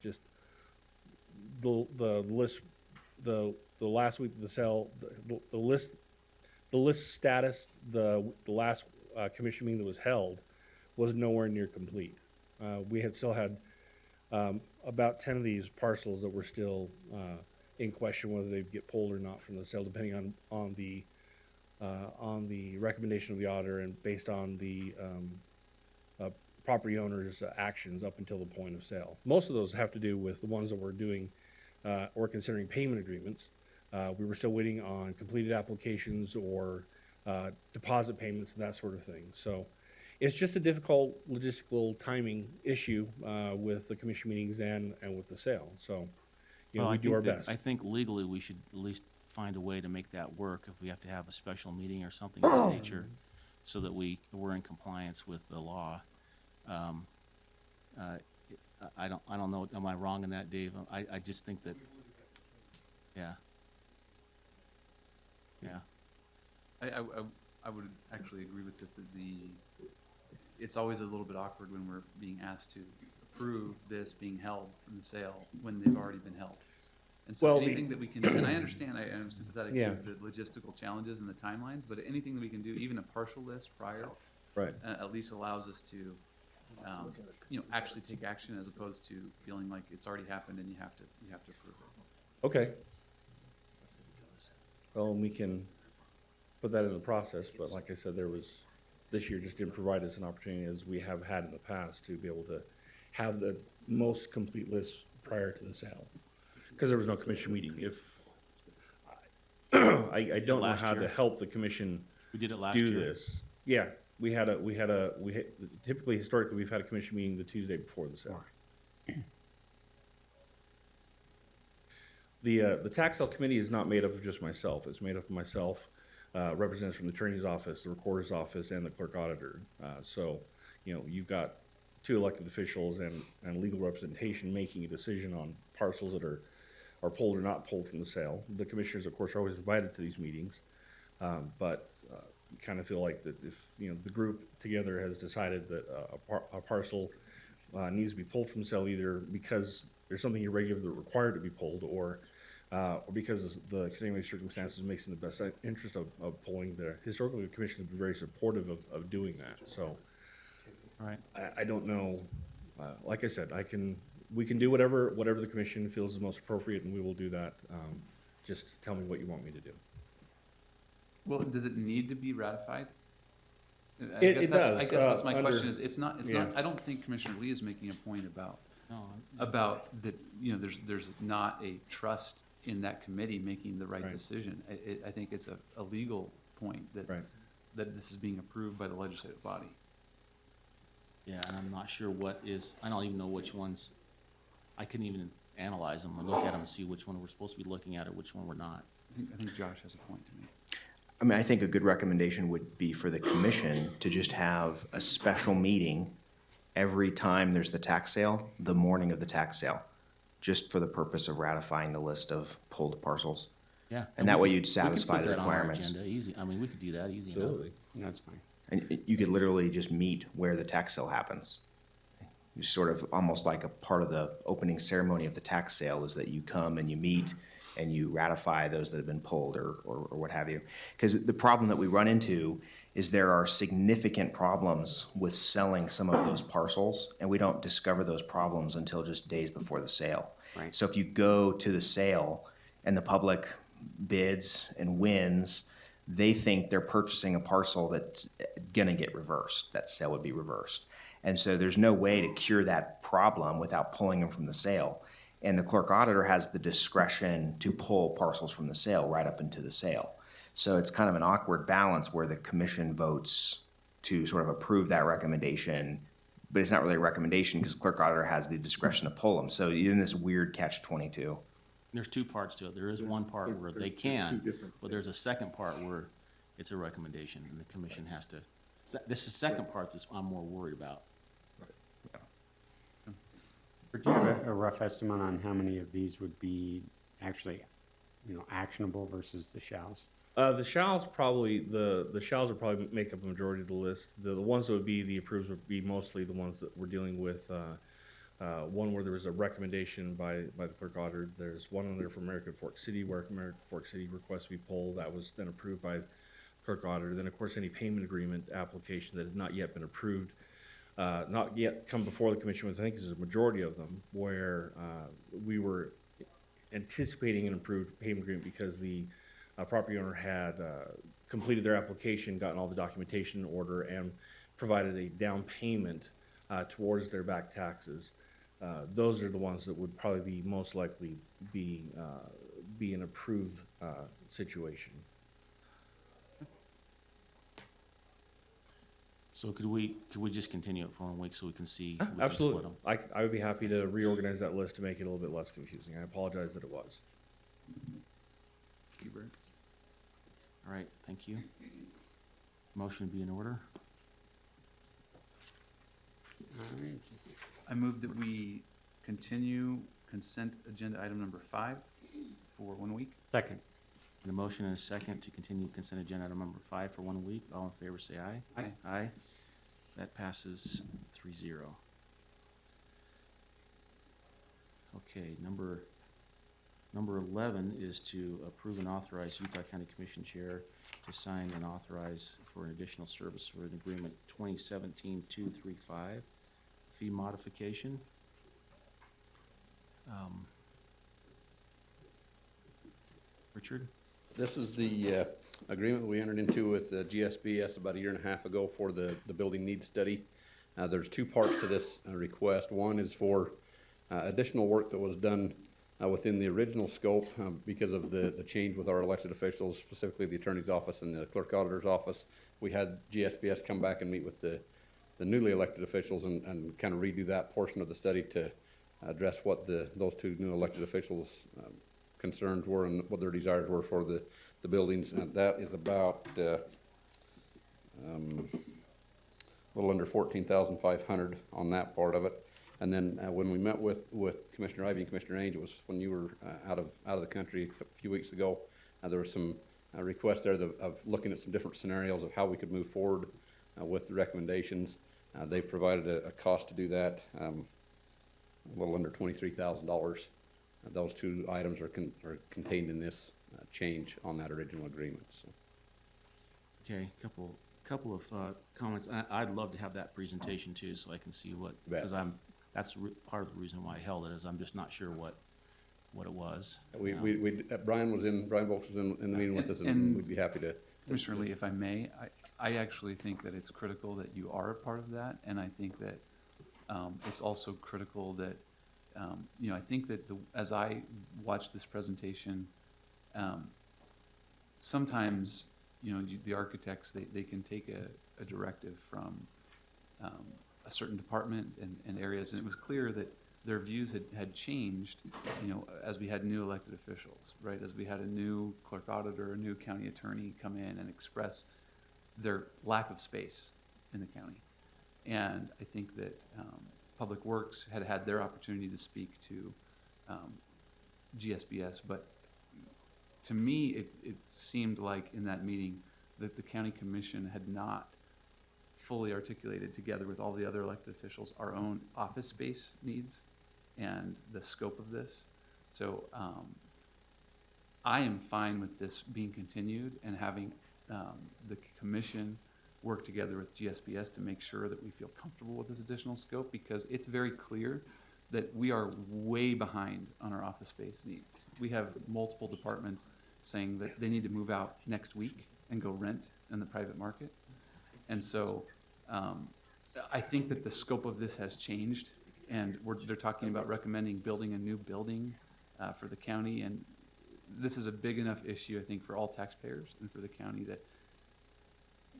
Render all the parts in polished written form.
just the list, the last week of the sale, the list status, the last commission meeting that was held was nowhere near complete. We had still had about 10 of these parcels that were still in question whether they'd get pulled or not from the sale, depending on the recommendation of the auditor and based on the property owner's actions up until the point of sale. Most of those have to do with the ones that we're doing or considering payment agreements. We were still waiting on completed applications or deposit payments and that sort of thing. So it's just a difficult logistical timing issue with the commission meetings and with the sale. So, we do our best. I think legally we should at least find a way to make that work if we have to have a special meeting or something of that nature so that we're in compliance with the law. I don't know, am I wrong in that, Dave? I just think that, yeah. I would actually agree with this, that it's always a little bit awkward when we're being asked to approve this being held from the sale when they've already been held. And so anything that we can do, and I understand, I am sympathetic to the logistical challenges and the timelines, but anything that we can do, even a partial list prior, Right. At least allows us to, actually take action as opposed to feeling like it's already happened and you have to approve it. Okay. Well, we can put that in the process, but like I said, this year just didn't provide us an opportunity as we have had in the past to be able to have the most complete list prior to the sale. Because there was no commission meeting. If I don't know how to help the commission We did it last do year. this. Yeah, typically historically we've had a commission meeting the Tuesday before the sale. The tax sale committee is not made up of just myself. It's made up of myself, representatives from the attorney's office, the recorder's office, and the clerk auditor. So, you've got two elected officials and legal representation making a decision on parcels that are pulled or not pulled from the sale. The commissioners, of course, are always invited to these meetings, but you kind of feel like that if the group together has decided that a parcel needs to be pulled from the sale, either because there's something irregular that required to be pulled, or because the extenuating circumstances makes in the best interest of pulling. Historically, the commission has been very supportive of doing that. So, Right. I don't know. Like I said, we can do whatever the commission feels is most appropriate, and we will do that. Just tell me what you want me to do. Well, does it need to be ratified? It does. I guess that's my question. Is it's not. Yeah. I don't think Commissioner Lee is making a point about No, that. There's not a trust in that committee making the right decision. I think it's a legal point that that this is being approved by the legislative body. yeah, and I'm not sure I don't even know which ones, I couldn't even analyze them or look at them and see which one we're supposed to be looking at or which one we're not. I think Josh has a point to make. I mean, I think a good recommendation would be for the commission to just have a special meeting every time there's the tax sale, the morning of the tax sale, just for the purpose of ratifying the list of pulled parcels. Yeah. And that way we you'd could satisfy put the that on our requirements. agenda easy. I mean, we could do that easy enough. Absolutely. That's fine. And you could literally just meet where the tax sale happens. You sort of almost like a part of the opening ceremony of the tax sale is that you come and you meet and you ratify those that have been pulled or what have you. Because the problem that we run into is there are significant problems with selling some of those parcels, and we don't discover those problems until just days before the sale. Right. So if you go to the sale and the public bids and wins, they think they're purchasing a parcel that's gonna get reversed. That sale would be reversed. And so there's no way to cure that problem without pulling them from the sale. And the clerk auditor has the discretion to pull parcels from the sale right up into the sale. So it's kind of an awkward balance where the commission votes to sort of approve that recommendation, but it's not really a recommendation because clerk auditor has the discretion to pull them. So you're in this weird catch-22. There's two parts to it. There is one part where they can, but there's a second part where it's a recommendation and the commission has to, this is the second part that I'm more worried about. Do you have a rough estimate on how many of these would be actually, actionable versus the shalls? The shalls probably the shalls would probably make up a majority of the list. The ones that would be the approves would be mostly the ones that we're dealing with one where there was a recommendation by the clerk auditor. There's one on there for American Fork City, where American Fork City requests to be pulled. That was then approved by clerk auditor. Then, of course, any payment agreement application that had not yet been approved, not yet come before the commission, which I think is a majority of them, where we were anticipating an approved payment agreement because the property owner had completed their application, gotten all the documentation in order, and provided a down payment towards their back taxes. Those are the ones that would probably be most likely be an approved situation. So could we just continue it for 1 week so we can see? We can split Absolutely. them? I would be happy to reorganize that list to make it a little bit less confusing. I apologize that it was. Thank you, Bert. All right, thank you. Motion to be in order. All right. I move that we continue consent agenda item number 5 for 1 week. Second. And a motion and a second to continue consent agenda item number 5 for 1 week. All in favor, say aye. Aye. Aye. That passes 3-0. Okay, number 11 is to approve and authorize Utah County Commission Chair to sign and authorize for an additional service for an agreement 2017-235 fee modification. Richard? This is the agreement we entered into with GSBS about 1.5 years ago for the building needs study. There's two parts to this request. One is for additional work that was done within the original scope because of the change with our elected officials, specifically the attorney's office and the clerk auditor's office. We had GSBS come back and meet with the newly elected officials and kind of redo that portion of the study to address what those two new elected officials' concerns were and what their desires were for the buildings. And that is about a little under 14,500 on that part of it. And then when we met with Commissioner Ivey and Commissioner Ainge, it was when you were out of the country a few weeks ago. There were some requests there of looking at some different scenarios of how we could move forward with the recommendations. They provided a cost to do that, a little under $23,000. Those two items are contained in this change on that original agreement. So. Okay, couple of comments. I'd love to have that presentation too, so I can see what, Bet. because that's part of the reason why I held it, is I'm just not sure what it was. Brian Volks was in the meeting with us, and And- we'd be happy to. Commissioner Lee, if I may, I actually think that it's critical that you are a part of that, and I think that it's also critical that, I think that as I watched this presentation, sometimes, the architects, they can take a directive from a certain department and areas, and it was clear that their views had changed, as we had new elected officials, right? As we had a new clerk auditor, a new county attorney come in and express their lack of space in the county. And I think that Public Works had their opportunity to speak to GSBS, but to me, it seemed like in that meeting that the county commission had not fully articulated together with all the other elected officials our own office space needs and the scope of this. So I am fine with this being continued and having the commission work together with GSBS to make sure that we feel comfortable with this additional scope, because it's very clear that we are way behind on our office space needs. We have multiple departments saying that they need to move out next week and go rent in the private market. And so I think that the scope of this has changed, and they're talking about recommending building a new building for the county. And this is a big enough issue, I think, for all taxpayers and for the county that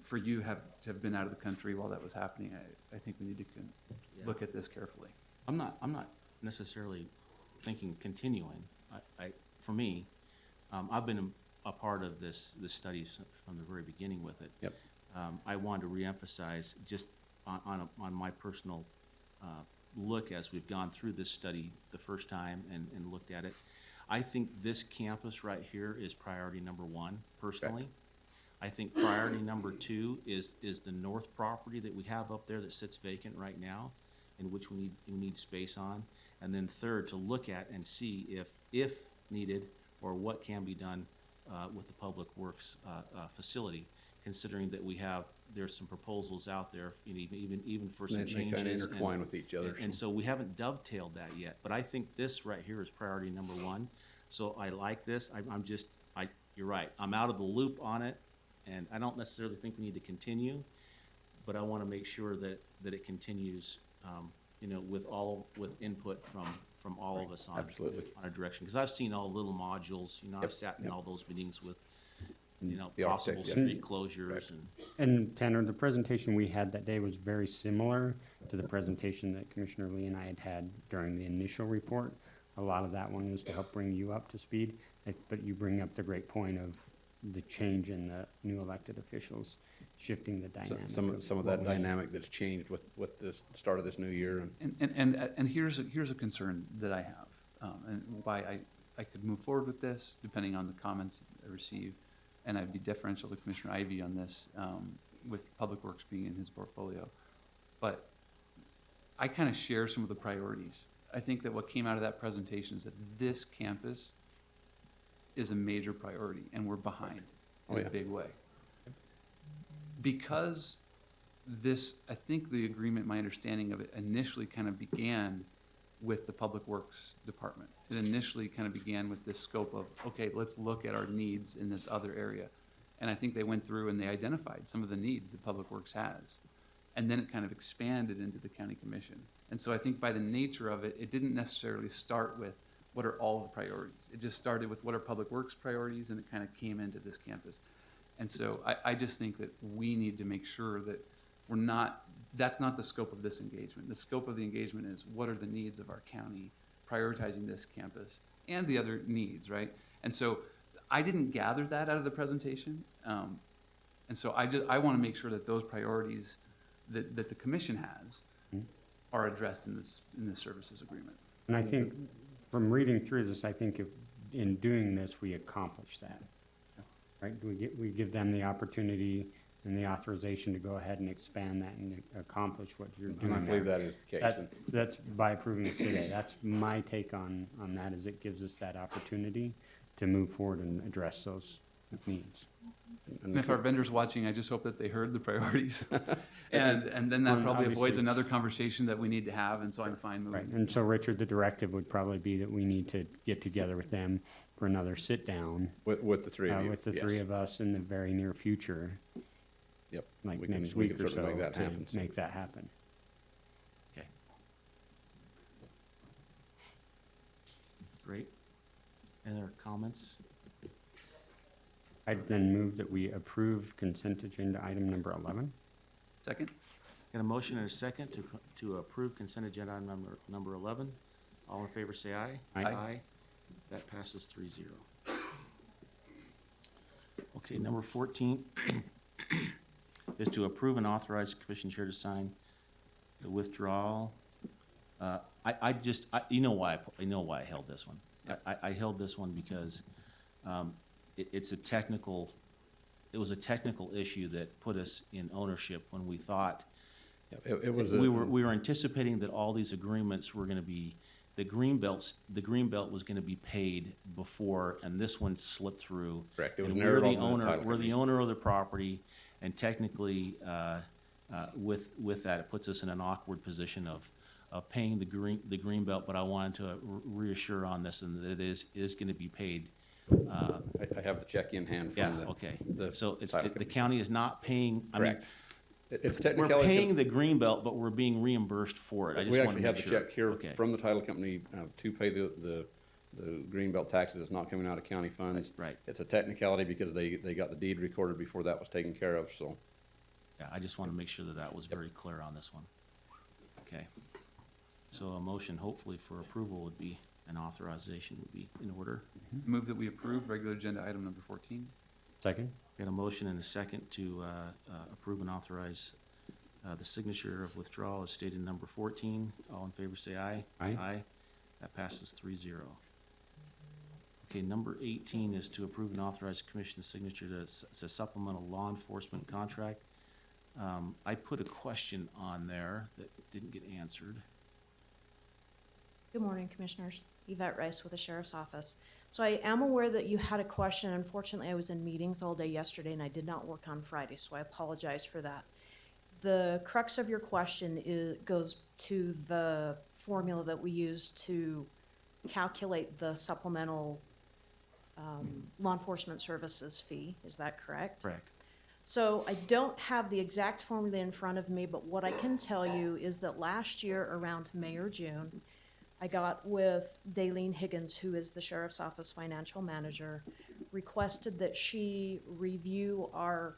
for you to have been out of the country while that was happening, I think we need to look at this carefully. I'm not necessarily thinking continuing. For me, I've been a part of this study from the very beginning with it. Yep. I wanted to reemphasize just on my personal look as we've gone through this study the first time and looked at it. I think this campus right here is priority number 1, personally. Okay. I think priority number 2 is the north property that we have up there that sits vacant right now. in which we need space on. And then third, to look at and see if needed, or what can be done with the Public Works facility, considering that there's some proposals out there, even for some They changes. kind of and- intertwine with each other. and so we haven't dovetailed that yet, but I think this right here is priority number one. So I like this. You're right. I'm out of the loop on it, and I don't necessarily think we need to continue, but I want to make sure that it continues, with input from all of us on Absolutely. on a direction. Because I've seen all the little modules, I've sat in all those meetings with, The possible architect, yeah. street closures and. And Tanner, the presentation we had that day was very similar to the presentation that Commissioner Lee and I had during the initial report. A lot of that one was to help bring you up to speed, but you bring up the great point of the change in the new elected officials, shifting the dynamic. Some of what that we need. dynamic that's changed with the start of this new year. And here's a concern that I have, and why I could move forward with this, depending on the comments I receive. And I'd be deferential to Commissioner Ivy on this, with Public Works being in his portfolio. But I kind of share some of the priorities. I think that what came out of that presentation is that this campus is a major priority, and we're behind Oh, in yeah. a big way. Because this, I think the agreement, my understanding of it, initially kind of began with the Public Works Department. It initially kind of began with this scope of, okay, let's look at our needs in this other area. And I think they went through and they identified some of the needs that Public Works has. And then it kind of expanded into the county commission. And so I think by the nature of it, it didn't necessarily start with what are all the priorities. It just started with what are Public Works priorities, and it kind of came into this campus. And so I just think that we need to make sure that that's not the scope of this engagement. The scope of the engagement is what are the needs of our county, prioritizing this campus, and the other needs, right? And so I didn't gather that out of the presentation. And so I want to make sure that those priorities that the commission has are addressed in this services agreement. And I think, from reading through this, I think if, in doing this, we accomplish that. Right? We give them the opportunity and the authorization to go ahead and expand that and accomplish what you're doing And I believe there. that is the case. That's by approving this today. That's my take on that, is it gives us that opportunity to move forward and address those needs. And if our vendor's watching, I just hope that they heard the priorities. And then that Well, probably avoids obviously- another conversation that we need to have, and so I'm fine Right, moving. and so Richard, the directive would probably be that we need to get together with them for another sit-down With the three of you. with the yes. three of us in the very near future, Yep. like We can- next we week can or so, certainly make that to happen, so. make that happen. Okay. Great. Any other comments? I'd then move that we approve consent agenda item number 11. Second? Got a motion and a second to approve consent agenda item number 11. All in favor, say aye. Aye. That passes 3-0. Okay, number 14 is to approve and authorize the commission chair to sign the withdrawal. You know why I held this one. I held this one because it was a technical issue that put us in ownership when we thought It was. we were anticipating that all these agreements were gonna be, the Greenbelt was gonna be paid before, and this one slipped through. Correct. It was And narrowed we're the on the owner, title we're the company. owner of the property, and technically, with that, it puts us in an awkward position of paying the Greenbelt, but I wanted to reassure on this, and that it is gonna be paid. I have the check in hand Yeah, from the. okay. the So title the company. county is not paying, I mean, Correct. It's we're technically. paying the Greenbelt, but we're being reimbursed for it. I just We want actually to have make the sure. check here Okay. from the title company to pay the Greenbelt taxes. It's not coming out of county funds. Right. It's a technicality because they got the deed recorded before that was taken care of, so. Yeah, I just want to make sure that was very clear on this one. Okay. So a motion hopefully for approval would be, an authorization would be in order. Move that we approve regular agenda item number 14. Second? Got a motion and a second to approve and authorize the signature of withdrawal as stated in number 14. All in favor, say aye. Aye. Aye. That passes 3-0. Okay, number 18 is to approve and authorize commission's signature to, it's a supplemental law enforcement contract I put a question on there that didn't get answered. Good morning, Commissioners. Yvette Rice with the Sheriff's Office. So I am aware that you had a question. Unfortunately, I was in meetings all day yesterday and I did not work on Friday, so I apologize for that. The crux of your question goes to the formula that we use to calculate the supplemental law enforcement services fee. Is that correct? Correct. So I don't have the exact formula in front of me, but what I can tell you is that last year around May or June, I got with Daleen Higgins, who is the Sheriff's Office Financial Manager, requested that she review our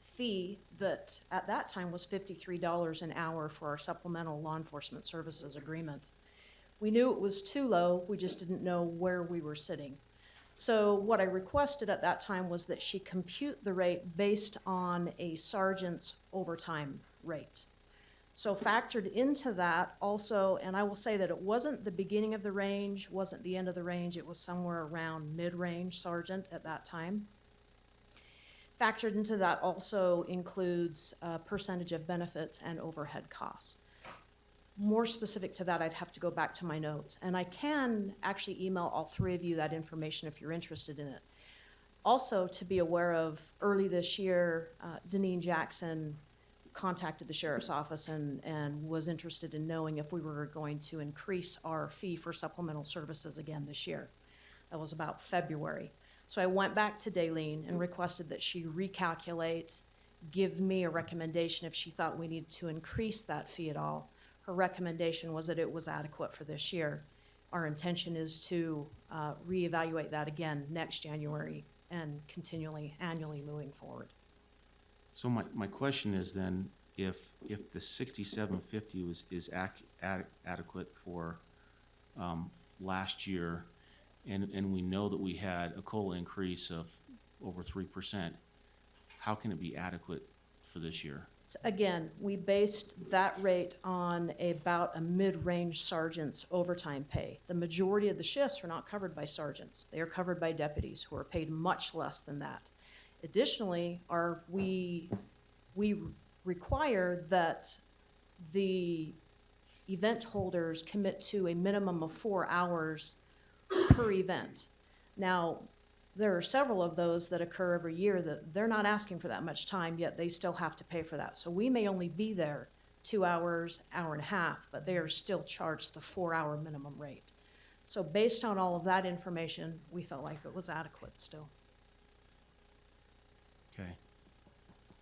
fee that at that time was $53 an hour for our supplemental law enforcement services agreement. We knew it was too low, we just didn't know where we were sitting. So what I requested at that time was that she compute the rate based on a sergeant's overtime rate. So factored into that also, and I will say that it wasn't the beginning of the range, wasn't the end of the range, it was somewhere around mid-range sergeant at that time. Factored into that also includes a percentage of benefits and overhead costs. More specific to that, I'd have to go back to my notes, and I can actually email all three of you that information if you're interested in it. Also, to be aware of, early this year, Deneen Jackson contacted the Sheriff's Office and was interested in knowing if we were going to increase our fee for supplemental services again this year. That was about February. So I went back to Daleen and requested that she recalculate, give me a recommendation if she thought we needed to increase that fee at all. Her recommendation was that it was adequate for this year. Our intention is to reevaluate that again next January and continually, annually moving forward. So my question is then, if the 6750 is adequate for last year, and we know that we had a COLA increase of over 3%, how can it be adequate for this year? Again, we based that rate on about a mid-range sergeant's overtime pay. The majority of the shifts are not covered by sergeants. They are covered by deputies who are paid much less than that. Additionally, we require that the event holders commit to a minimum of 4 hours per event. Now, there are several of those that occur every year that they're not asking for that much time, yet they still have to pay for that. So we may only be there 2 hours, hour and a half, but they are still charged the 4-hour minimum rate. So based on all of that information, we felt like it was adequate still. Okay.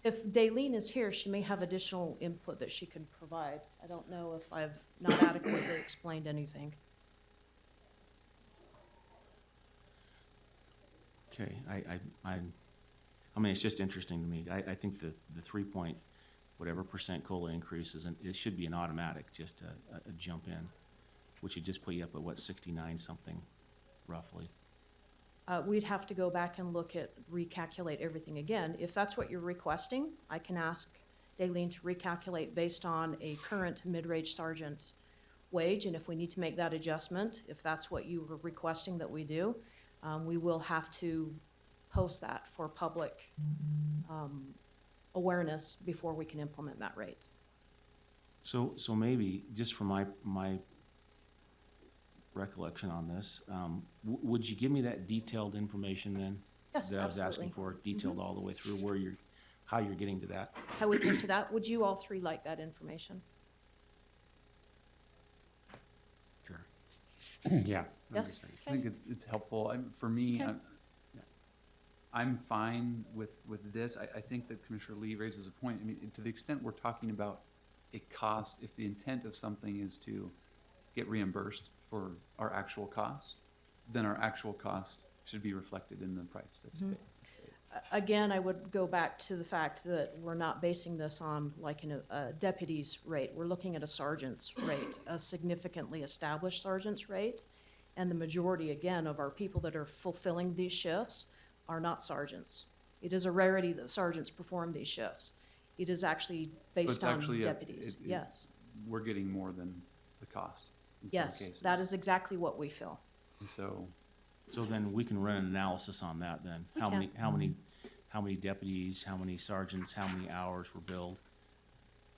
If Daleen is here, she may have additional input that she could provide. I don't know if I've not adequately explained anything. Okay, I mean, it's just interesting to me. I think the 3% COLA increase it should be an automatic, just a jump in, which would just put you up at what, 69 something, roughly. We'd have to go back and recalculate everything again. If that's what you're requesting, I can ask Daleen to recalculate based on a current mid-range sergeant's wage, and if we need to make that adjustment, if that's what you were requesting that we do, we will have to post that for public awareness before we can implement that rate. So maybe, just from my recollection on this, would you give me that detailed information then? Yes, that I was asking absolutely. for, detailed all the way through how you're getting to that? How we came to that, would you all three like that information? Sure. Yeah. Yes? I think it's helpful. For me, Okay. I'm fine with this. I think that Commissioner Lee raises a point. I mean, to the extent we're talking about a cost, if the intent of something is to get reimbursed for our actual cost, then our actual cost should be reflected in the price that's paid. Again, I would go back to the fact that we're not basing this on like a deputy's rate. We're looking at a sergeant's rate, a significantly established sergeant's rate. And the majority, again, of our people that are fulfilling these shifts are not sergeants. It is a rarity that sergeants perform these shifts. It is actually So it's based on actually deputies, yes. We're getting more than the cost in some cases. Yes, that is exactly what we feel. And so, So then we can run an analysis on that then. We How can. many how many deputies, how many sergeants, how many hours were billed,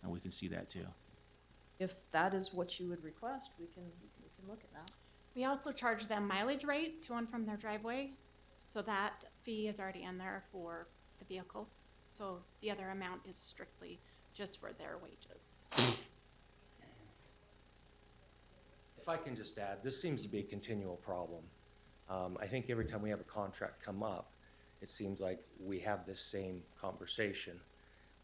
and we can see that too. If that is what you would request, we can look at that. We also charge them mileage rate to and from their driveway, so that fee is already in there for the vehicle. So the other amount is strictly just for their wages. If I can just add, this seems to be a continual problem. I think every time we have a contract come up, it seems like we have this same conversation.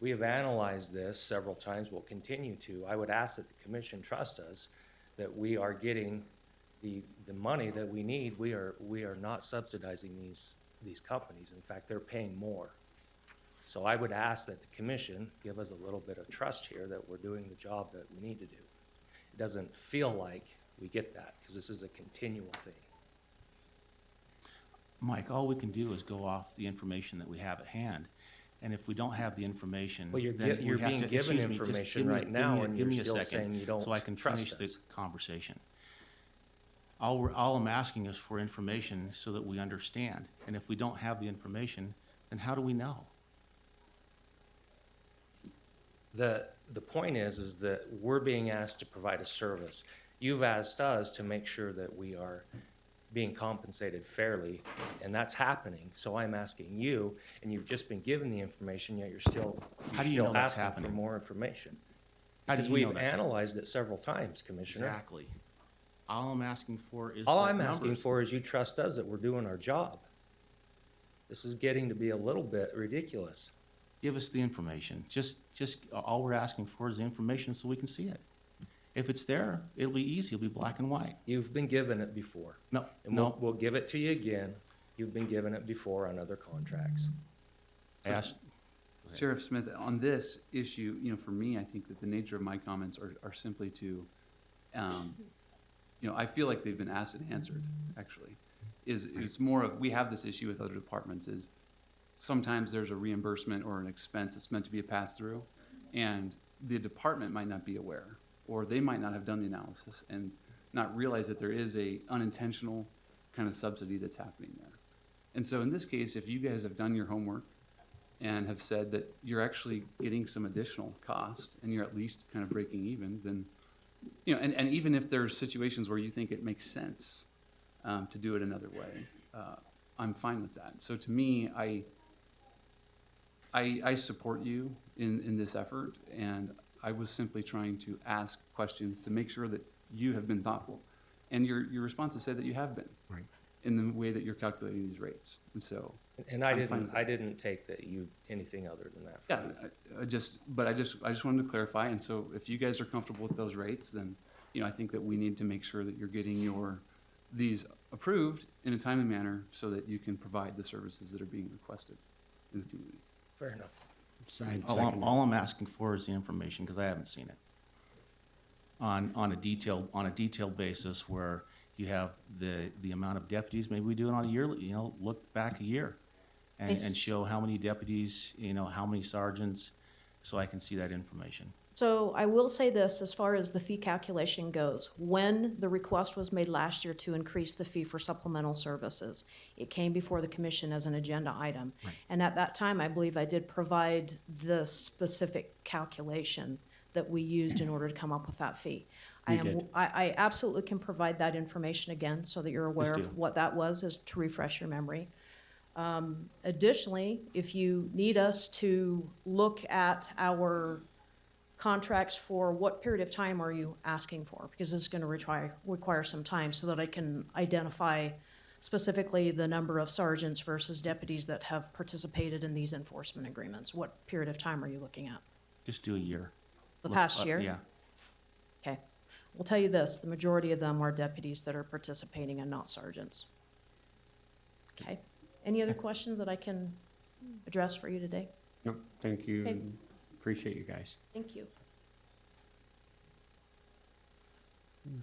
We have analyzed this several times, we'll continue to. I would ask that the commission trust us, that we are getting the money that we need. We are not subsidizing these companies. In fact, they're paying more. So I would ask that the commission give us a little bit of trust here that we're doing the job that we need to do. It doesn't feel like we get that, because this is a continual thing. Mike, all we can do is go off the information that we have at hand. And if we don't have the information, Well, you're then you're we have being to- given excuse me, just information give me- right give now, me a- and give you're me a still second saying you don't so I can trust finish us. the conversation. All I'm asking is for information so that we understand. And if we don't have the information, then how do we know? The point is that we're being asked to provide a service. You've asked us to make sure that we are being compensated fairly, and that's happening. So I'm asking you, and you've just been given the information, yet you're still How do you know that's asking for happening? more information. How do Because you know we've that's analyzed it several times, Commissioner. Exactly. All I'm asking for is All the I'm asking numbers. for is you trust us that we're doing our job. This is getting to be a little bit ridiculous. Give us the information. Just, all we're asking for is the information so we can see it. If it's there, it'll be easy, it'll be black and white. You've been given it before. No, And no, we'll give it to you again. You've been given it before on other contracts. I asked, Sheriff Smith, on this issue, you know, for me, I think that the nature of my comments are simply to, you know, I feel like they've been asked and answered, actually. It's more of, we have this issue with other departments, is sometimes there's a reimbursement or an expense that's meant to be a pass-through, and the department might not be aware, or they might not have done the analysis and not realize that there is a unintentional kind of subsidy that's happening there. And so in this case, if you guys have done your homework and have said that you're actually getting some additional cost and you're at least kind of breaking even, then, you know, and even if there's situations where you think it makes sense to do it another way, I'm fine with that. So to me, I support you in this effort, and I was simply trying to ask questions to make sure that you have been thoughtful. And your responses say that you have been. Right. In the way that you're calculating these rates. And so, And I I'm fine with that. didn't take that you, anything other than that yeah, from you. I just wanted to clarify. And so if you guys are comfortable with those rates, then, you know, I think that we need to make sure that you're getting these approved in a timely manner so that you can provide the services that are being requested in the community. Fair enough. all I'm asking for is the information, because I haven't seen it. On a detailed basis where you have the amount of deputies, maybe we do it on a yearly, you know, look back a year and Yes. show how many deputies, you know, how many sergeants, so I can see that information. So I will say this, as far as the fee calculation goes, when the request was made last year to increase the fee for supplemental services, it came before the commission as an agenda item. And at that time, I believe I did provide the specific calculation that we used in order to come up with that fee. You did. I absolutely can provide that information again so that you're aware do. of what that was, is to refresh your memory. Additionally, if you need us to look at our contracts for what period of time are you asking for? Because this is going to require some time so that I can identify specifically the number of sergeants versus deputies that have participated in these enforcement agreements. What period of time are you looking at? Just do a year. The Look, past year? Yeah. Okay. We'll tell you this, the majority of them are deputies that are participating and not sergeants. Okay. Any other questions that I can address for you today? No, thank you. Okay. Appreciate you guys. Thank you.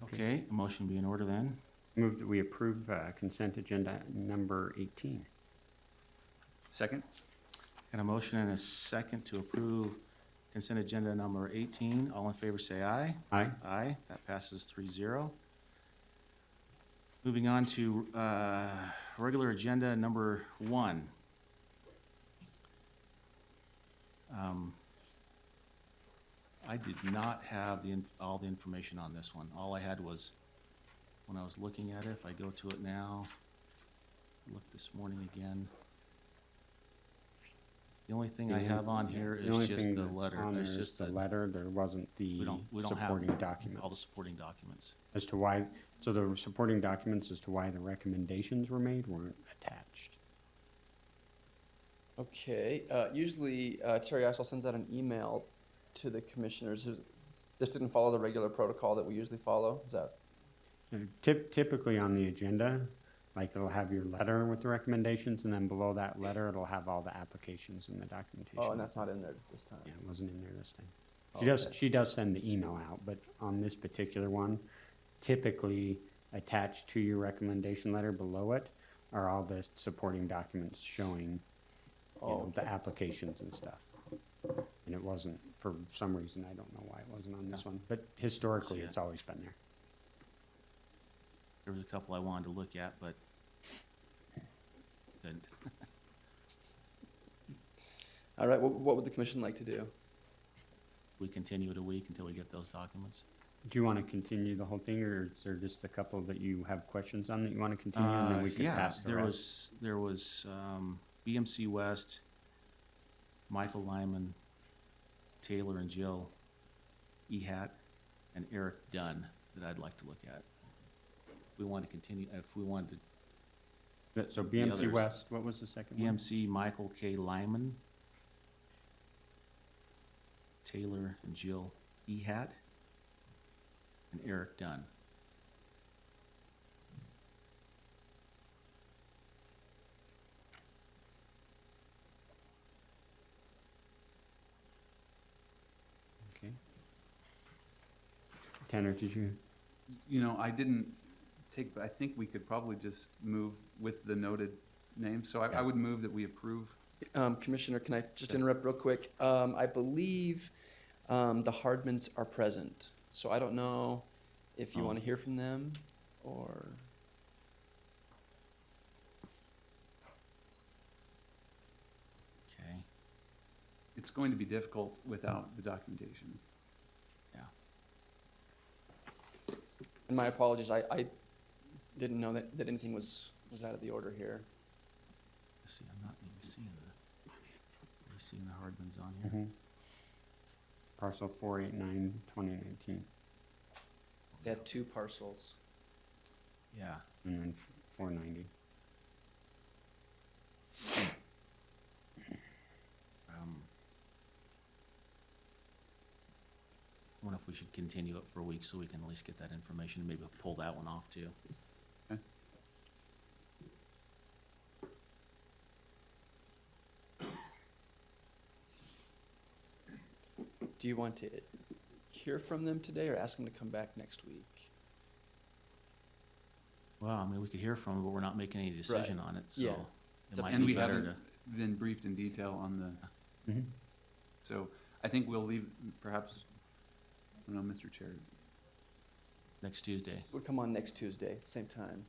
Okay, a motion be in order then. Move that we approve consent agenda number 18. Second? Got a motion and a second to approve consent agenda number 18. All in favor say aye. Aye. Aye, that passes 3-0. Moving on to regular agenda number 1. I did not have all the information on this one. All I had was, when I was looking at it, if I go to it now, look this morning again. The only thing I have on here The is only just thing the that's letter. on there It's is just the the, letter, there wasn't the we don't have supporting all the documents. supporting documents. As to why, so the supporting documents as to why the recommendations were made weren't attached. Okay, usually Terry Issel sends out an email to the commissioners. This didn't follow the regular protocol that we usually follow, is that? Typically on the agenda, like it'll have your letter with the recommendations, and then below that letter, it'll have all the applications and the documentation. Oh, and that's not in there this time? Yeah, it wasn't in there this time. Oh, She okay. does send the email out, but on this particular one, typically attached to your recommendation letter below it are all the supporting documents showing, Oh, the okay. applications and stuff. And it wasn't, for some reason, I don't know why it wasn't on this one, but historically, See it. it's always been there. There was a couple I wanted to look at, but couldn't. All right, what would the commission like to do? We continue it a week until we get those documents. Do you want to continue the whole thing, or is there just a couple that you have questions on that you want to continue, and then we could Yeah, pass the there rest? was BMC West, Michael Lyman, Taylor and Jill Ehat, and Eric Dunn that I'd like to look at. We want to continue, if we wanted So the BMC others. West, what was the second one? BMC Michael K. Lyman, Taylor and Jill Ehat, and Eric Dunn. Okay. Tanner, did you? You know, I didn't take, but I think we could probably just move with the noted names. So I would move that we approve. Commissioner, can I just interrupt real quick? I believe the Hardmans are present, so I don't know if you Oh. want to hear from them or. Okay, It's going to be difficult without the documentation. yeah. And my apologies, I didn't know that anything was out of the order here. Let's see, I'm not even seeing the Hardmans on here. Mhm. Parcel 489, 2019, They have two parcels. Yeah, and then 490. I wonder if we should continue it for a week so we can at least get that information, and maybe pull that one off too. Okay. Do you want to hear from them today or ask them to come back next week? Well, I mean, we could hear from them, but we're not making any decision on it, so Yeah. it might And be we better haven't to. been briefed in detail on the, Mhm. so I think we'll leave, perhaps, I don't know, Mr. Chair. Next Tuesday. Would come on next Tuesday, same time.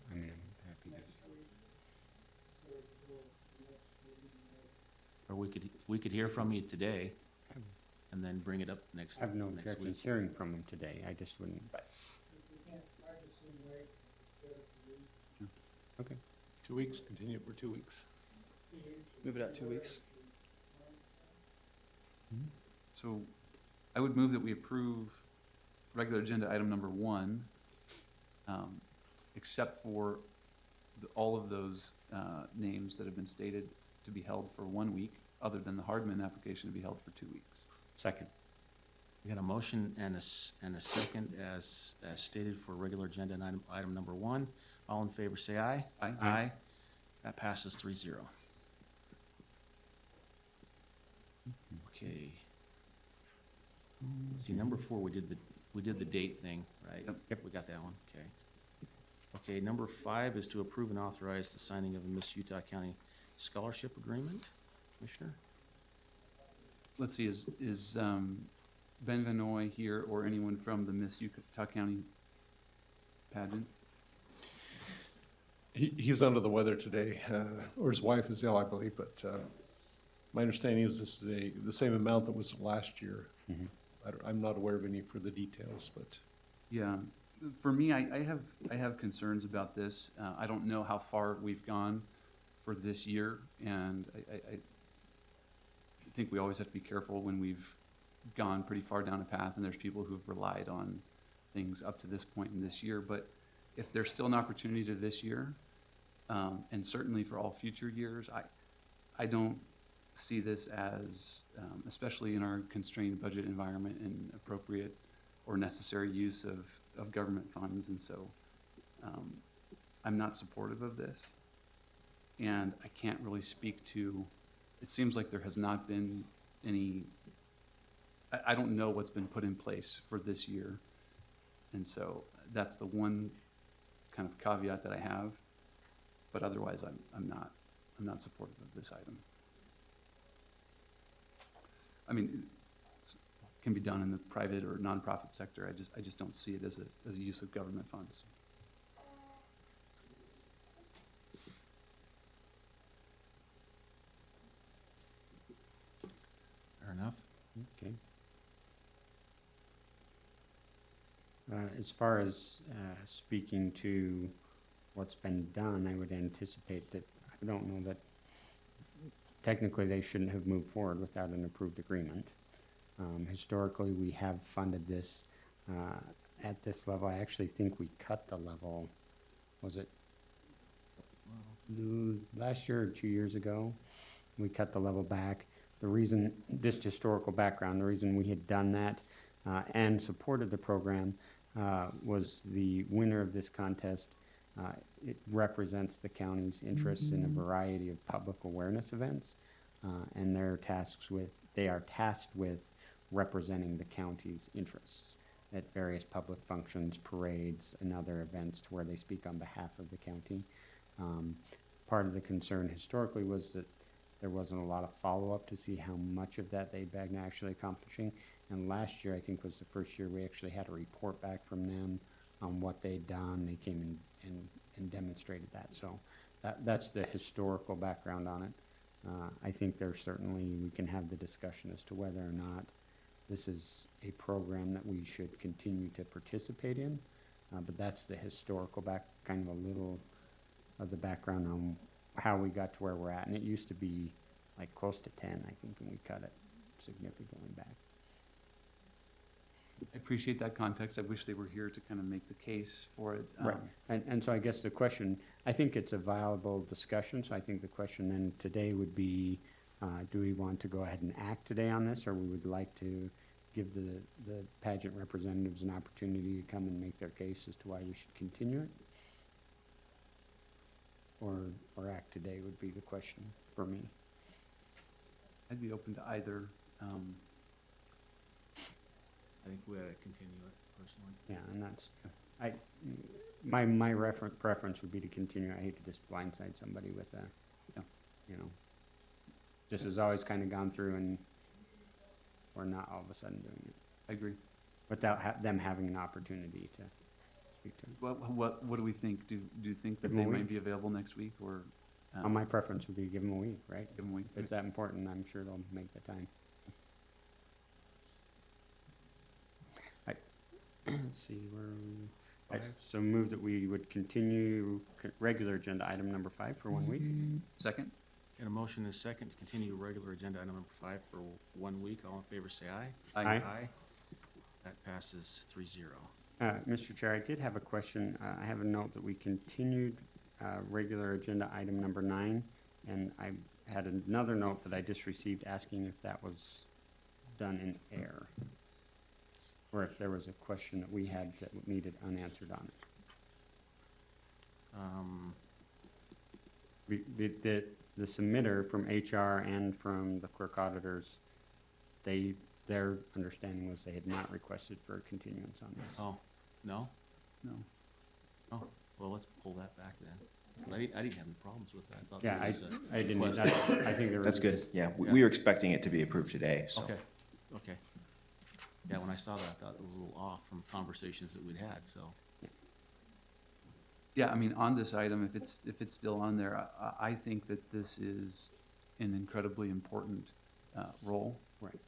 I mean, I'm happy to. Or we could hear from you today and then bring it up next, I have no next objections week. hearing from them today, I just wouldn't. Okay. 2 weeks, continue it for 2 weeks. Move it out 2 weeks. So I would move that we approve regular agenda item number 1, except for all of those names that have been stated to be held for 1 week, other than the Hardman application to be held for 2 weeks. Second. We got a motion and a second as stated for regular agenda and item number 1. All in favor, say aye. Aye. Aye. That passes 3-0. Okay. See, number 4, we did the date thing, right? Yep. We got that one, okay. Okay, number 5 is to approve and authorize the signing of a Miss Utah County Scholarship Agreement. Commissioner? Let's see, is Ben Vanoy here or anyone from the Miss Utah County pageant? He's under the weather today, or his wife is ill, I believe, but my understanding is this is the same amount that was last year. I'm not aware of any further details, but Yeah, for me, I have concerns about this. I don't know how far we've gone for this year, and I think we always have to be careful when we've gone pretty far down a path, and there's people who've relied on things up to this point in this year. But if there's still an opportunity to this year, and certainly for all future years, I don't see this as, especially in our constrained budget environment, an appropriate or necessary use of government funds. And so I'm not supportive of this. And I can't really speak to, it seems like there has not been any, I don't know what's been put in place for this year. And so that's the one kind of caveat that I have. But otherwise, I'm not supportive of this item. I mean, it can be done in the private or nonprofit sector. I just don't see it as a use of government funds. Fair enough. Okay. As far as speaking to what's been done, I would anticipate that, I don't know that, technically they shouldn't have moved forward without an approved agreement. Historically, we have funded this at this level. I actually think we cut the level, was it last year or 2 years ago? We cut the level back. The reason, just historical background, the reason we had done that and supported the program was the winner of this contest. It represents the county's interests in a variety of public awareness events, and they are tasked with representing the county's interests at various public functions, parades, and other events to where they speak on behalf of the county. Part of the concern historically was that there wasn't a lot of follow-up to see how much of that they'd been actually accomplishing. And last year, I think, was the first year we actually had a report back from them on what they'd done. They came and demonstrated that. So that's the historical background on it. I think there's certainly, we can have the discussion as to whether or not this is a program that we should continue to participate in. But that's the historical kind of a little of the background on how we got to where we're at. And it used to be like close to 10, I think, and we cut it significantly back. I appreciate that context. I wish they were here to kind of make the case for it. Right, and so I guess the question, I think it's a viable discussion, so I think the question then today would be, do we want to go ahead and act today on this, or we would like to give the pageant representatives an opportunity to come and make their case as to why we should continue it? Or act today would be the question for me. I'd be open to either. I think we ought to continue it personally. Yeah, and that's, my preference would be to continue. I hate to just blindside somebody with a, you know, this has always kind of gone through and we're not all of a sudden doing it I agree. without them having an opportunity to speak to it. What do we think? Do you think that Give 'em they a might week. be available next week, or My preference would be to give them a week, right? give them a week? If it's that important, I'm sure they'll make the time. Let's see, so move that we would continue regular agenda item number 5 for 1 week. Second? Get a motion and a second to continue regular agenda item number 5 for 1 week. All in favor, say aye. Aye. Aye. That passes 3-0. Mr. Chair, I did have a question. I have a note that we continued regular agenda item number 9, and I had another note that I just received asking if that was done in error, or if there was a question that we had that needed unanswered on it. The submitter from HR and from the clerk auditors, their understanding was they had not requested for a continuance on this. Oh, no? No. Oh, well, let's pull that back then. I didn't have any problems with that. I thought Yeah, there was a I didn't, request. I think there was. That's good. Yeah, Yeah. we were expecting it to be approved today, so. Okay. Yeah, when I saw that, I thought it was a little off from conversations that we'd had, so. Yeah, I mean, on this item, if it's still on there, I think that this is an incredibly important role. Right.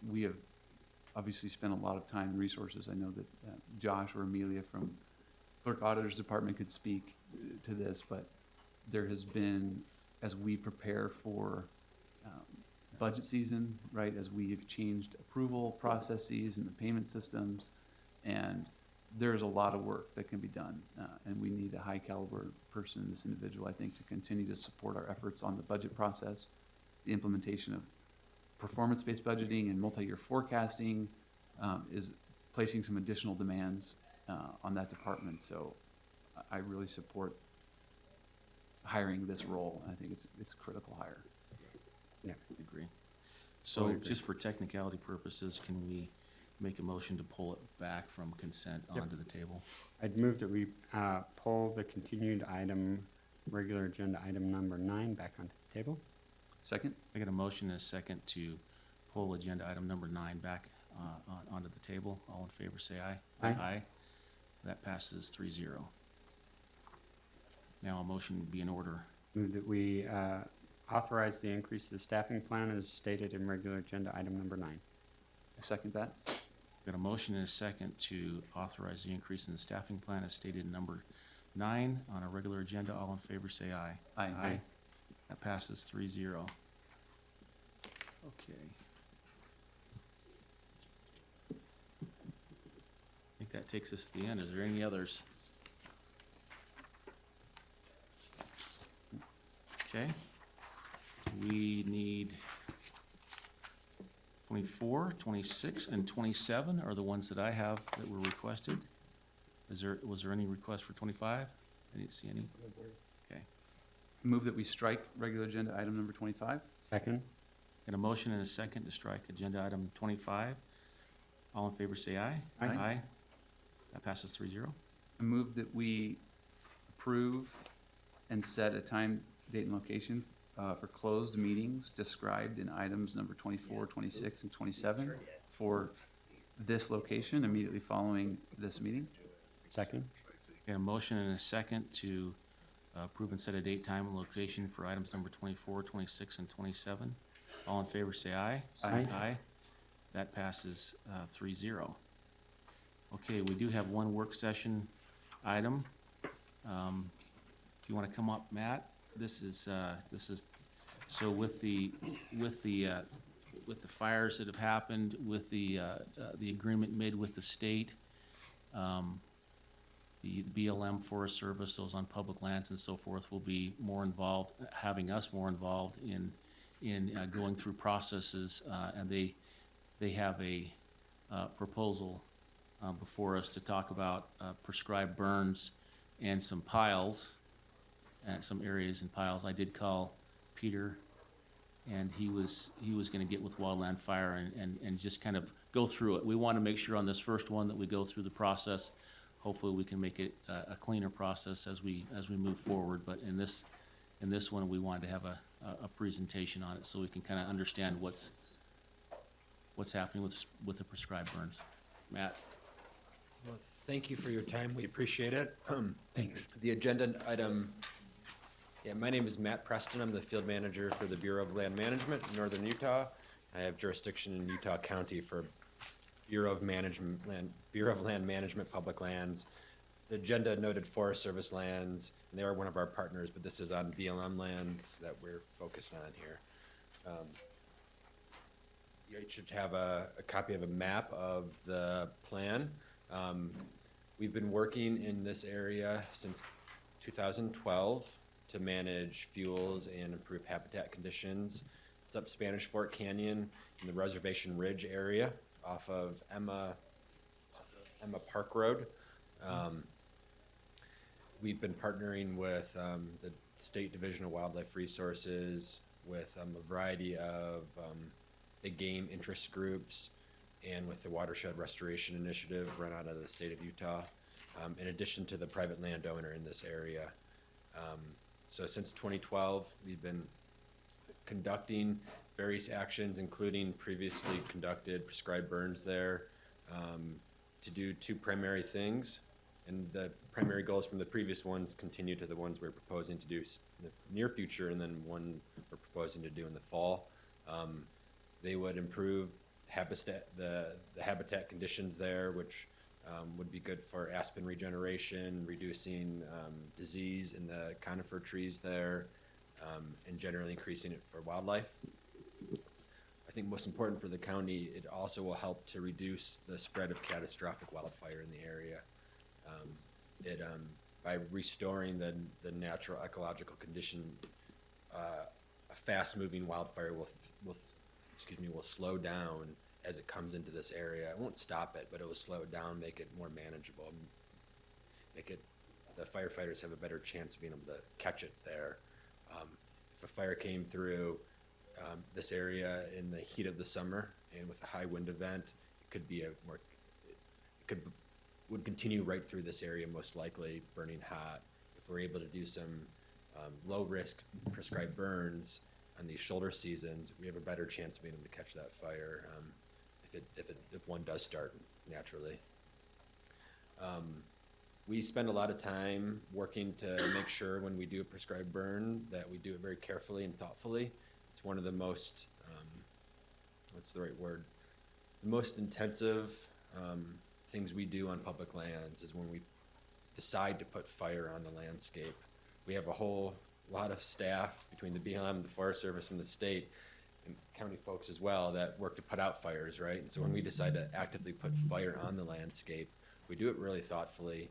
We have obviously spent a lot of time and resources. I know that Josh or Amelia from Clerk Auditor's Department could speak to this, but there has been, as we prepare for budget season, right, as we've changed approval processes and the payment systems, and there's a lot of work that can be done, and we need a high caliber person, this individual, I think, to continue to support our efforts on the budget process, the implementation of performance-based budgeting and multi-year forecasting is placing some additional demands on that department. So I really support hiring this role. I think it's a critical hire. Yeah. Agree. So just for technicality purposes, can we make a motion to pull it back from consent onto the table? I'd move that we pull the continued item, regular agenda item number 9 back onto the table. Second? I got a motion and a second to pull agenda item number 9 back onto the table. All in favor, say aye. Aye. Aye. That passes 3-0. Now a motion would be in order. Move that we authorize the increase of the staffing plan as stated in regular agenda item number 9. I second that. Got a motion and a second to authorize the increase in the staffing plan as stated in number 9 on a regular agenda. All in favor, say aye. Aye. Aye. That passes 3-0. Okay. I think that takes us to the end. Is there any others? Okay. We need 24, 26, and 27 are the ones that I have that were requested. Was there any request for 25? I didn't see any. Okay. Move that we strike regular agenda item number 25. Second? Got a motion and a second to strike agenda item 25. All in favor, say aye. Aye. Aye. That passes 3-0. I move that we approve and set a time, date, and location for closed meetings described in items number 24, 26, and 27 for this location immediately following this meeting. Second? Got a motion and a second to approve and set a date, time, and location for items number 24, 26, and 27. All in favor, say aye. Aye. Aye. That passes 3-0. Okay, we do have one work session item. If you want to come up, Matt, this is, so with the fires that have happened, with the agreement made with the state, the BLM, Forest Service, those on public lands and so forth will be more involved, having us more involved in going through processes, and they have a proposal before us to talk about prescribed burns and some piles, some areas in piles. I did call Peter, and he was gonna get with Wildland Fire and just kind of go through it. We want to make sure on this first one that we go through the process. Hopefully, we can make it a cleaner process as we move forward. But in this one, we wanted to have a presentation on it so we can kind of understand what's happening with the prescribed burns. Matt? Well, thank you for your time. We appreciate it. Thanks. The agenda item, my name is Matt Preston. I'm the field manager for the Bureau of Land Management in Northern Utah. I have jurisdiction in Utah County for Bureau of Land Management, Public Lands. The agenda noted Forest Service lands, and they are one of our partners, but this is on BLM lands that we're focused on here. You should have a copy of a map of the plan. We've been working in this area since 2012 to manage fuels and improve habitat conditions. It's up Spanish Fork Canyon in the Reservation Ridge area off of Emma Park Road. We've been partnering with the State Division of Wildlife Resources, with a variety of big game interest groups, and with the Watershed Restoration Initiative run out of the state of Utah, in addition to the private landowner in this area. So since 2012, we've been conducting various actions, including previously conducted prescribed burns there, to do two primary things. And the primary goals from the previous ones continue to the ones we're proposing to do in the near future, and then one we're proposing to do in the fall. They would improve the habitat conditions there, which would be good for aspen regeneration, reducing disease in the conifer trees there, and generally increasing it for wildlife. I think most important for the county, it also will help to reduce the spread of catastrophic wildfire in the area. By restoring the natural ecological condition, a fast-moving wildfire will slow down as it comes into this area. It won't stop it, but it will slow it down, make it more manageable, the firefighters have a better chance of being able to catch it there. If a fire came through this area in the heat of the summer and with a high wind event, would continue right through this area, most likely burning hot. If we're able to do some low-risk prescribed burns on these shoulder seasons, we have a better chance of being able to catch that fire if one does start naturally. We spend a lot of time working to make sure when we do a prescribed burn that we do it very carefully and thoughtfully. It's one of the most, what's the right word? The most intensive things we do on public lands is when we decide to put fire on the landscape. We have a whole lot of staff between the BLM, the Forest Service, and the state, and county folks as well, that work to put out fires, right? And so when we decide to actively put fire on the landscape, we do it really thoughtfully,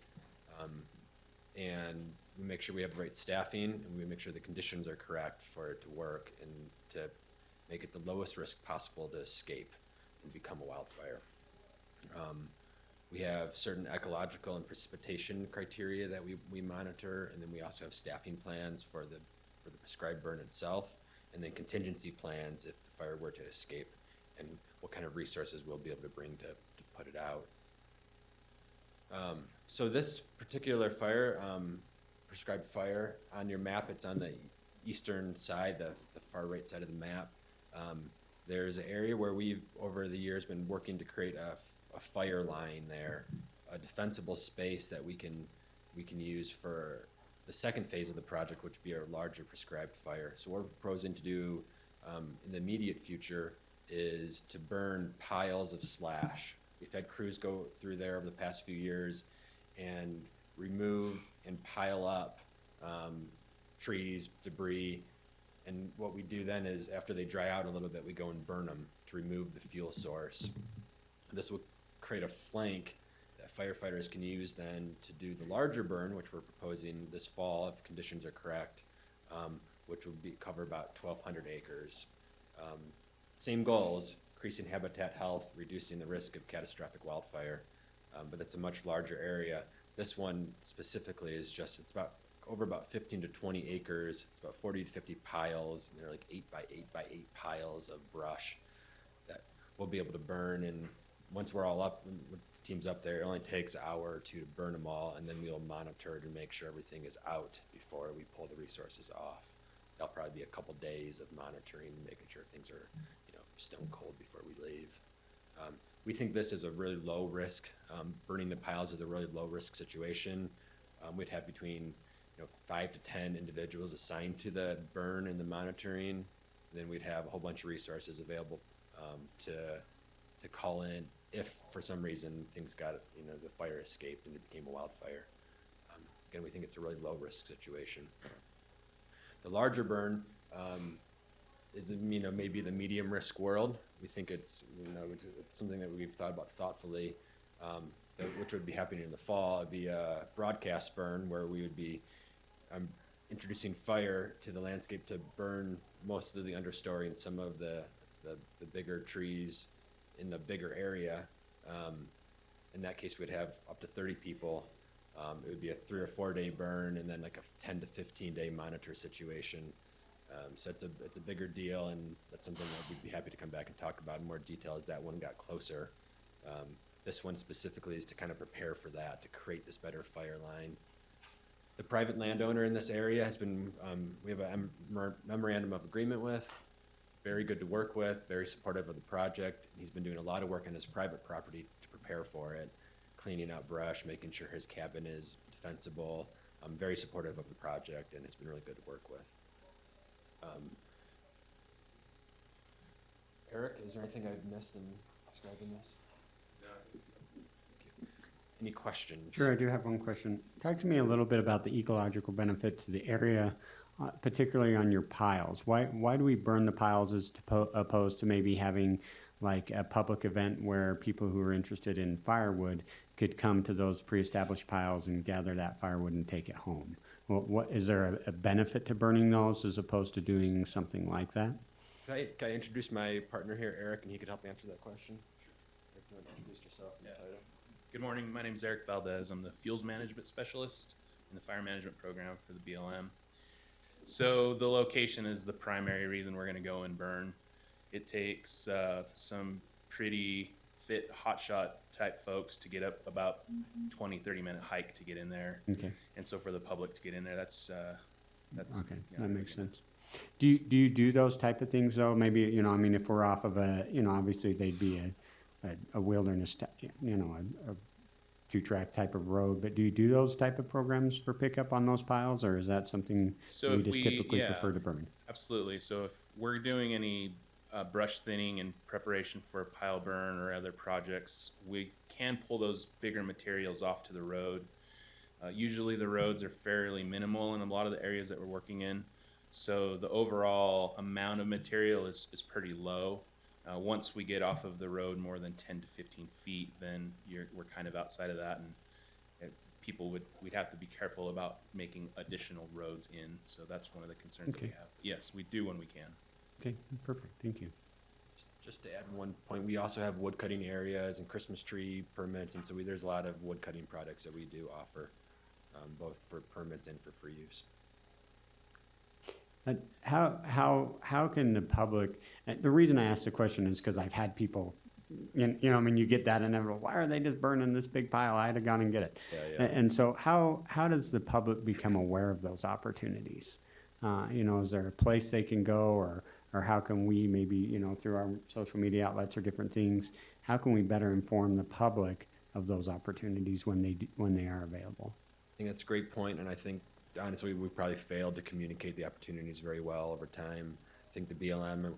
and we make sure we have the right staffing, and we make sure the conditions are correct for it to work and to make it the lowest risk possible to escape and become a wildfire. We have certain ecological and precipitation criteria that we monitor, and then we also have staffing plans for the prescribed burn itself, and then contingency plans if the fire were to escape, and what kind of resources we'll be able to bring to put it out. So this particular fire, prescribed fire, on your map, it's on the eastern side, the far right side of the map. There's an area where we've, over the years, been working to create a fire line there, a defensible space that we can use for the second phase of the project, which would be our larger prescribed fire. So what we're proposing to do in the immediate future is to burn piles of slash. We've had crews go through there over the past few years and remove and pile up trees, debris, and what we do then is, after they dry out a little bit, we go and burn them to remove the fuel source. This will create a flank that firefighters can use then to do the larger burn, which we're proposing this fall if conditions are correct, which will cover about 1,200 acres. Same goals: increasing habitat health, reducing the risk of catastrophic wildfire, but it's a much larger area. This one specifically is it's about 15 to 20 acres. It's about 40 to 50 piles, and they're like 8 by 8 by 8 piles of brush that we'll be able to burn. And once we're all up, when the team's up there, it only takes an hour or two to burn them all, and then we'll monitor to make sure everything is out before we pull the resources off. That'll probably be a couple days of monitoring, making sure things are, stone cold before we leave. We think this is a really low risk. Burning the piles is a really low risk situation. We'd have between 5 to 10 individuals assigned to the burn and the monitoring. Then we'd have a whole bunch of resources available to call in if for some reason things got, the fire escaped and it became a wildfire. Again, we think it's a really low risk situation. The larger burn is, maybe the medium risk world. We think it's something that we've thought about thoughtfully, which would be happening in the fall. It'd be a broadcast burn where we would be introducing fire to the landscape to burn most of the understory and some of the bigger trees in the bigger area. In that case, we'd have up to 30 people. It would be a 3 or 4 day burn, and then like a 10 to 15 day monitor situation. So it's a bigger deal, and that's something that we'd be happy to come back and talk about in more detail as that one got closer. This one specifically is to kind of prepare for that, to create this better fire line. The private landowner in this area has been, we have a memorandum of agreement with, very good to work with, very supportive of the project. He's been doing a lot of work on his private property to prepare for it. cleaning out brush, making sure his cabin is defensible. Very supportive of the project, and it's been really good to work with. Eric, is there anything I've missed in describing this? Any questions? Sure, I do have one question. Talk to me a little bit about the ecological benefit to the area, particularly on your piles. Why do we burn the piles as opposed to maybe having like a public event where people who are interested in firewood could come to those pre-established piles and gather that firewood and take it home? What is there a benefit to burning those as opposed to doing something like that? Can I introduce my partner here, Eric, and he could help me answer that question? Sure. Eric, you want to introduce yourself and title? Good morning, my name is Eric Valdez. I'm the Fuels Management Specialist in the Fire Management Program for the BLM. So the location is the primary reason we're gonna go and burn. It takes some pretty fit hotshot type folks to get up about 20-30 minute hike to get in there. Okay. And so for the public to get in there, that's Okay, you know, that makes sense. Do you do those type of things though? Maybe, you know, I mean, if we're off of obviously they'd be a wilderness, a two-track type of road, but do you do those type of programs for pickup on those piles, or is that something So we if just we- typically yeah. prefer to burn? Absolutely. So if we're doing any brush thinning in preparation for a pile burn or other projects, we can pull those bigger materials off to the road. Usually the roads are fairly minimal in a lot of the areas that we're working in. So the overall amount of material is pretty low. Once we get off of the road more than 10 to 15 feet, then we're kind of outside of that, and we'd have to be careful about making additional roads in. So that's one of the concerns we Okay. have. Yes, we do when we can. Okay, perfect, thank you. Just to add one point, we also have wood cutting areas and Christmas tree permits, and so there's a lot of wood cutting products that we do offer, both for permits and for free use. How can the public, the reason I ask the question is because I've had people, I mean, you get that and everyone, why are they just burning this big pile? I'd have gone and get it. Yeah. And so how does the public become aware of those opportunities? Is there a place they can go, or how can we maybe, through our social media outlets or different things, how can we better inform the public of those opportunities when they are available? I think that's a great point, and I think honestly we probably failed to communicate the opportunities very well over time. I think the BLM,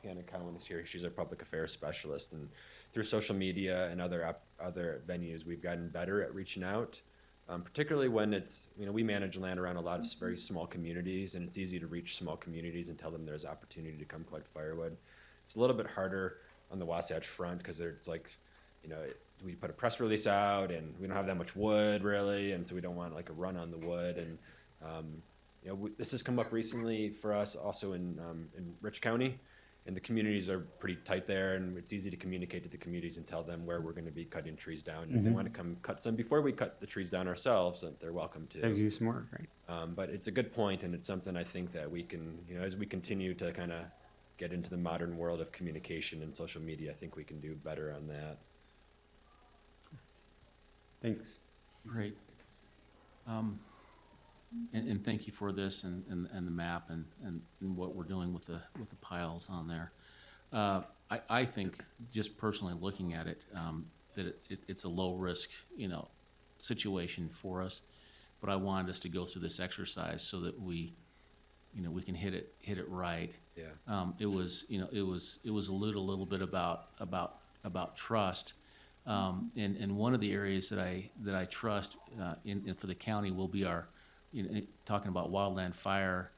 Hannah Cowan is here, she's our public affairs specialist, and through social media and other venues, we've gotten better at reaching out. Particularly when it's, we manage land around a lot of very small communities, and it's easy to reach small communities and tell them there's opportunity to come collect firewood. It's a little bit harder on the Wasatch Front because it's like, we put a press release out and we don't have that much wood really, and so we don't want like a run on the wood. And this has come up recently for us also in Rich County, and the communities are pretty tight there, and it's easy to communicate to the communities and tell them where we're going to be cutting trees down. And if they want to come cut some before we cut the trees down ourselves, then they're welcome to. Saves you some work, right? But it's a good point, and it's something I think that we can, as we continue to kind of get into the modern world of communication and social media, I think we can do better on that. Thanks. Great. And thank you for this and the map and what we're doing with the piles on there. I think, just personally looking at it, that it's a low risk, situation for us. But I wanted us to go through this exercise so that we can hit it right. Yeah. It was a little bit about trust. And one of the areas that I trust in for the county will be our, talking about wildland fire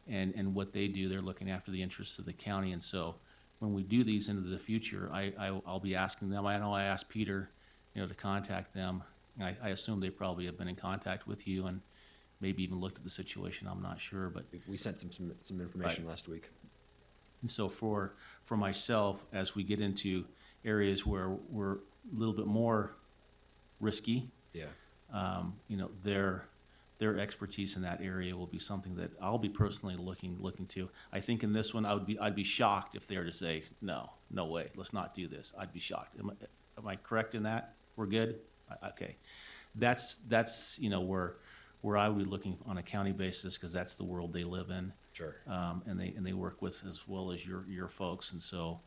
and what they do. They're looking after the interests of the county, and so when we do these into the future, I'll be asking them. I know I asked Peter, to contact them. I assume they probably have been in contact with you and maybe even looked at the situation. I'm not sure, but We sent some information last week. and so for myself, as we get into areas where we're a little bit more risky, Yeah. their expertise in that area will be something that I'll be personally looking to. I think in this one, I'd be shocked if they were to say, no way, let's not do this. I'd be shocked. Am I correct in that? We're good? Okay. That's where I would be looking on a county basis, because that's the world they live in. Sure. And they work with, as well as your folks. And so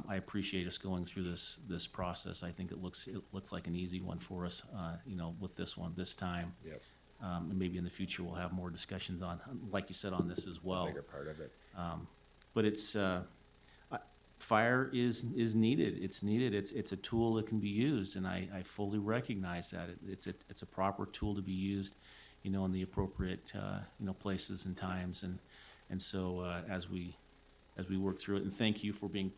I appreciate us going through this process. I think it looks like an easy one for us, with this one, this time. Yep. And maybe in the future, we'll have more discussions on, like you said, on this as well. Bigger part of it. But fire is needed. It's needed. It's a tool that can be used, and I fully recognize that. It's a proper tool to be used, in the appropriate, places and times. And so, as we work through it, and thank you for being,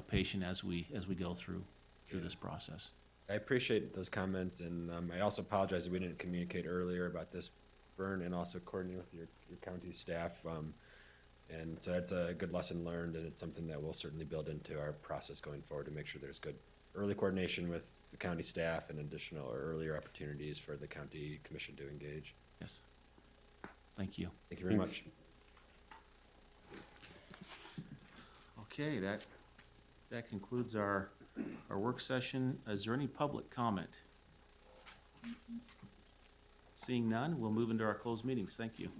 patient as we go through this process. I appreciate those comments, and I also apologize that we didn't communicate earlier about this burn and also coordinate with your county staff. And so it's a good lesson learned, and it's something that we'll certainly build into our process going forward to make sure there's good early coordination with the county staff and additional or earlier opportunities for the county commission to engage. Yes. Thank you. Thank you very much. Okay, that concludes our work session. Is there any public comment? Seeing none, we'll move into our closed meetings. Thank you.